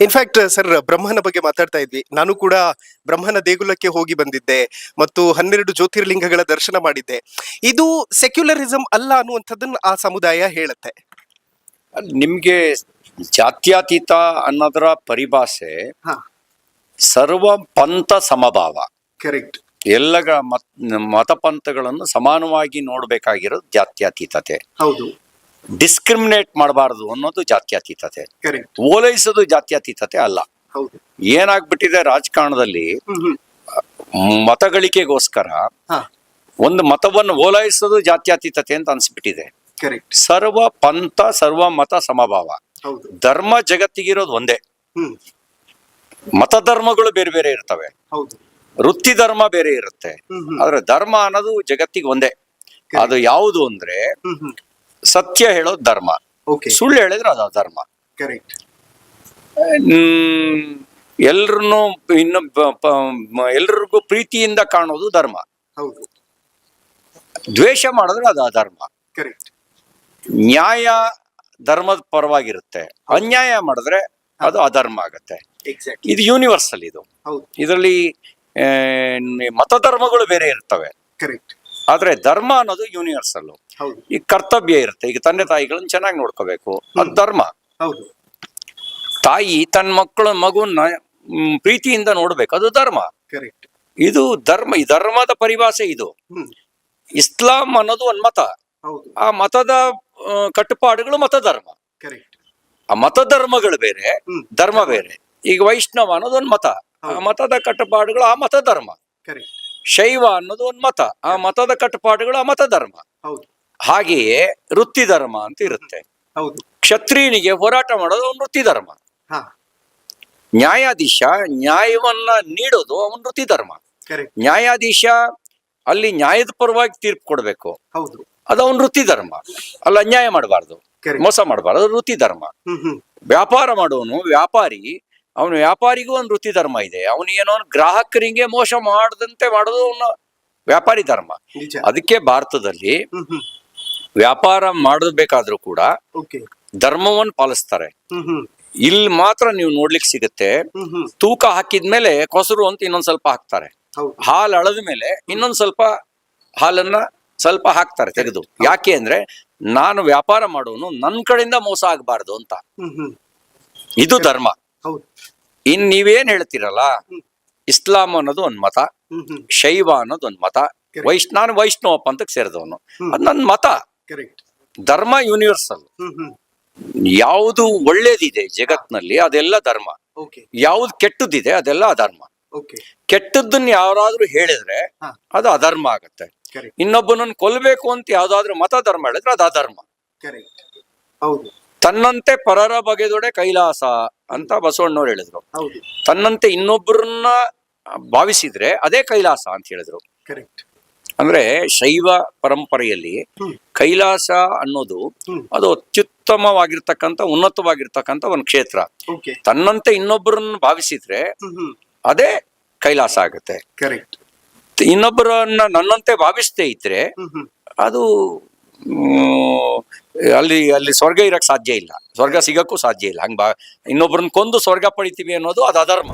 In fact sir, ಬ್ರಹ್ಮನ ಬಗ್ಗೆ ಮಾತಾಡ್ತಾ ಇದ್ವಿ. ನಾನು ಕೂಡ ಬ್ರಹ್ಮನ ದೇಗುಲಕ್ಕೆ ಹೋಗಿ ಬಂದಿದ್ದೆ ಮತ್ತು 12 ಜ್ಯೋತಿರ್ಲಿಂಗಗಳ ದರ್ಶನ ಮಾಡಿದ್ದೆ. ಇದು ಸೆಕ್ಯುಲರಿಸಂ ಅಲ್ಲ ಅನ್ನುವಂಥದ್ದನ್ನ ಆ ಸಮುದಾಯ ಹೇಳುತ್ತೆ. ನಿಮ್ಗೆ ಜಾತ್ಯತೀತ ಅನ್ನೋದರ ಪರಿಭಾಷೆ ಹಾ, ಸರ್ವ ಪಂಥ ಸಮಭಾವ. ಕರೆಕ್ಟ್. ಎಲ್ಲ ಮತಪಂಥಗಳನ್ನು ಸಮಾನವಾಗಿ ನೋಡ್ಬೇಕಾಗಿರೋದು ಜಾತ್ಯತೀತತೆ. ಹೌದು, ಡಿಸ್ಕ್ರಿಮಿನೇಟ್ ಮಾಡಬಾರದು ಅನ್ನೋದು ಜಾತ್ಯತೀತತೆ. ಕರೆಕ್ಟ್. ಓಲೈಸೋದು ಜಾತ್ಯತೀತತೆ ಅಲ್ಲ. ಹೌದು. ಏನಾಗ್ಬಿಟ್ಟಿದೆ ರಾಜಕಾರಣದಲ್ಲಿ, ಮತಗಳಿಕೆಗೋಸ್ಕರ ಹಾ, ಒಂದು ಮತವನ್ನು ಓಲೈಸೋದು ಜಾತ್ಯತೀತತೆ ಅಂತ ಅನ್ಸ್ಬಿಟ್ಟಿದೆ. ಕರೆಕ್ಟ್. ಸರ್ವ ಪಂಥ ಸರ್ವ ಮತ ಸಮಭಾವ. ಹೌದು. ಧರ್ಮ ಜಗತ್ತಿಗಿರೋದು ಒಂದೇ. ಹ್ಮ್. ಮತಧರ್ಮಗಳು ಬೇರೆ ಬೇರೆ ಇರ್ತವೆ, ಹೌದು. ವೃತ್ತಿ ಧರ್ಮ ಬೇರೆ ಇರುತ್ತೆ. ಆದ್ರೆ ಧರ್ಮ ಅನ್ನೋದು ಜಗತ್ತಿಗೆ ಒಂದೇ. ಅದು ಯಾವುದು ಅಂದ್ರೆ ಸತ್ಯ ಹೇಳೋದು ಧರ್ಮ, ಓಕೆ, ಸುಳ್ಳು ಹೇಳಿದ್ರೆ ಅದು ಧರ್ಮ. ಕರೆಕ್ಟ್. ಎಲ್ರನ್ನು ಇನ್ನು ಎಲ್ರಿಗೂ ಪ್ರೀತಿಯಿಂದ ಕಾಣೋದು ಧರ್ಮ. ಹೌದು, ದ್ವೇಷ ಮಾಡಿದ್ರೆ ಅದು ಅಧರ್ಮ. ಕರೆಕ್ಟ್. ನ್ಯಾಯ ಧರ್ಮದ ಪರವಾಗಿರುತ್ತೆ, ಅನ್ಯಾಯ ಮಾಡಿದ್ರೆ ಅದು ಅಧರ್ಮ ಆಗತ್ತೆ. ಎಕ್ಸಾಕ್ಟ್ಲಿ. ಇದು ಯೂನಿವರ್ಸಲ್. ಇದು ಹೌದು, ಇದರಲ್ಲಿ ಮತಧರ್ಮಗಳು ಬೇರೆ ಇರ್ತವೆ, ಕರೆಕ್ಟ್. ಆದ್ರೆ ಧರ್ಮ ಅನ್ನೋದು ಯೂನಿವರ್ಸಲ್. ಹೌದು, ಈಗ ಕರ್ತವ್ಯ ಇರುತ್ತೆ. ಈಗ ತಂದೆ ತಾಯಿಗಳನ್ನ ಚೆನ್ನಾಗಿ ನೋಡ್ಕೋಬೇಕು, ಅದು ಧರ್ಮ. ಹೌದು, ತಾಯಿ ತನ್ನ ಮಗುವನ್ನ ಪ್ರೀತಿಯಿಂದ ನೋಡ್ಬೇಕು, ಅದು ಧರ್ಮ. ಕರೆಕ್ಟ್. ಇದು ಧರ್ಮ. ಈ ಧರ್ಮದ ಪರಿಭಾಷೆ ಇದು. ಇಸ್ಲಾಂ ಅನ್ನೋದು ಒಂದು ಮತ. ಹೌದು, ಆ ಮತದ ಕಟ್ಟುಪಾಡುಗಳು ಮತಧರ್ಮ. ಕರೆಕ್ಟ್. ಆ ಮತಧರ್ಮಗಳು ಬೇರೆ, ಧರ್ಮ ಬೇರೆ. ಈಗ ವೈಷ್ಣವ ಅನ್ನೋದು ಒಂದು ಮತ, ಆ ಮತದ ಕಟ್ಟುಪಾಡುಗಳು ಆ ಮತಧರ್ಮ. ಕರೆಕ್ಟ್. ಶೈವ ಅನ್ನೋದು ಒಂದು ಮತ, ಆ ಮತದ ಕಟ್ಟುಪಾಡುಗಳು ಆ ಮತಧರ್ಮ. ಹೌದು, ಹಾಗೆಯೇ ವೃತ್ತಿ ಧರ್ಮ ಅಂತ ಇರುತ್ತೆ. ಹೌದು. ಕ್ಷತ್ರಿಯನಿಗೆ ಹೋರಾಟ ಮಾಡೋದು ಅವನ ವೃತ್ತಿ ಧರ್ಮ. ಹಾ, ನ್ಯಾಯಾಧೀಶ ನ್ಯಾಯವನ್ನ ನೀಡೋದು ಅವನ ವೃತ್ತಿ ಧರ್ಮ. ಕರೆಕ್ಟ್. ನ್ಯಾಯಾಧೀಶ ಅಲ್ಲಿ ನ್ಯಾಯದ ಪರವಾಗಿ ತೀರ್ಪು ಕೊಡ್ಬೇಕು, ಹೌದು, ಅದು ಅವನ ವೃತ್ತಿ ಧರ್ಮ. ಅಲ್ಲಿ ಅನ್ಯಾಯ ಮಾಡಬಾರ್ದು, ಮೋಸ ಮಾಡಬಾರ್ದು, ಅದು ವೃತ್ತಿ ಧರ್ಮ. ವ್ಯಾಪಾರ ಮಾಡೋನು ವ್ಯಾಪಾರಿ, ಅವನು ವ್ಯಾಪಾರಿಗೂ ಒಂದು ವೃತ್ತಿ ಧರ್ಮ ಇದೆ. ಅವನು ಏನೋ ಗ್ರಾಹಕರಿಗೆ ಮೋಸ ಮಾಡದಂತೆ ಮಾಡೋದು ಅವನ ವ್ಯಾಪಾರಿ ಧರ್ಮ. ನಿಜ. ಅದಕ್ಕೆ ಭಾರತದಲ್ಲಿ ವ್ಯಾಪಾರ ಮಾಡಬೇಕಾದ್ರೂ ಕೂಡ ಓಕೆ, ಧರ್ಮವನ್ನು ಪಾಲಿಸ್ತಾರೆ. ಇಲ್ಲಿ ಮಾತ್ರ ನೀವು ನೋಡ್ಲಿಕ್ಕೆ ಸಿಗುತ್ತೆ, ತೂಕ ಹಾಕಿದ್ಮೇಲೆ ಕೊಸರು ಅಂತ ಇನ್ನೊಂದ್ ಸ್ವಲ್ಪ ಹಾಕ್ತಾರೆ, ಹೌದು, ಹಾಲು ಅಳದ ಮೇಲೆ ಇನ್ನೊಂದ್ ಸ್ವಲ್ಪ ಹಾಲನ್ನ ಸ್ವಲ್ಪ ಹಾಕ್ತಾರೆ ತೆಗೆದು. ಯಾಕೆ ಅಂದ್ರೆ ನಾನು ವ್ಯಾಪಾರ ಮಾಡೋನು ನನ್ ಕಡೆಯಿಂದ ಮೋಸ ಆಗ್ಬಾರ್ದು ಅಂತ. ಇದು ಧರ್ಮ. ಹೌದು, ಇನ್ ನೀವೇನ್ ಹೇಳ್ತೀರಲ್ಲ, ಇಸ್ಲಾಂ ಅನ್ನೋದು ಒಂದ್ ಮತ, ಶೈವ ಅನ್ನೋದು ಒಂದ್ ಮತ, ನಾನು ವೈಷ್ಣವ ಪಂಥಕ್ಕೆ ಸೇರಿದವನು, ಅದು ನನ್ ಮತ. ಕರೆಕ್ಟ್. ಧರ್ಮ ಯೂನಿವರ್ಸಲ್. ಯಾವುದು ಒಳ್ಳೇದಿದೆ ಜಗತ್ನಲ್ಲಿ ಅದೆಲ್ಲ ಧರ್ಮ, ಓಕೆ, ಯಾವ್ದು ಕೆಟ್ಟದ್ದಿದೆ ಅದೆಲ್ಲ ಅಧರ್ಮ. ಓಕೆ, ಕೆಟ್ಟದ್ದನ್ನ ಯಾರಾದ್ರೂ ಹೇಳಿದ್ರೆ ಅದು ಅಧರ್ಮ ಆಗತ್ತೆ. ಕರೆಕ್ಟ್. ಇನ್ನೊಬ್ಬನನ್ನು ಕೊಲ್ಬೇಕು ಅಂತ ಯಾವ್ದಾದ್ರು ಮತ ಧರ್ಮ ಹೇಳಿದ್ರೆ ಅದು ಅಧರ್ಮ. ಕರೆಕ್ಟ್. ಹೌದು, ತನ್ನಂತೆ ಪರರ ಬಗೆದೊಡೆ ಕೈಲಾಸ ಅಂತ ಬಸವಣ್ಣವ್ರು ಹೇಳಿದ್ರು. ಹೌದು, ತನ್ನಂತೆ ಇನ್ನೊಬ್ಬರನ್ನ ಭಾವಿಸಿದ್ರೆ ಅದೇ ಕೈಲಾಸ ಅಂತ ಹೇಳಿದ್ರು. ಕರೆಕ್ಟ್. ಅಂದ್ರೆ ಶೈವ ಪರಂಪರೆಯಲ್ಲಿ ಕೈಲಾಸ ಅನ್ನೋದು ಅದು ಅತ್ಯುತ್ತಮವಾಗಿರ್ತಕ್ಕಂಥ ಉನ್ನತವಾಗಿರ್ತಕ್ಕಂಥ ಒಂದು ಕ್ಷೇತ್ರ. ಓಕೆ, ತನ್ನಂತೆ ಇನ್ನೊಬ್ಬರನ್ನ ಭಾವಿಸಿದ್ರೆ ಅದೇ ಕೈಲಾಸ ಆಗುತ್ತೆ. ಕರೆಕ್ಟ್. ಇನ್ನೊಬ್ಬರನ್ನ ನನ್ನಂತೆ ಭಾವಿಸದೇ ಇದ್ರೆ ಅದು ಅಲ್ಲಿ ಅಲ್ಲಿ ಸ್ವರ್ಗ ಇರಕ್ ಸಾಧ್ಯ ಇಲ್ಲ, ಸ್ವರ್ಗ ಸಿಗಕ್ಕೂ ಸಾಧ್ಯ ಇಲ್ಲ. ಇನ್ನೊಬ್ಬರನ್ನ ಕೊಂದು ಸ್ವರ್ಗ ಪಡಿತೀವಿ ಅನ್ನೋದು ಅದು ಅಧರ್ಮ.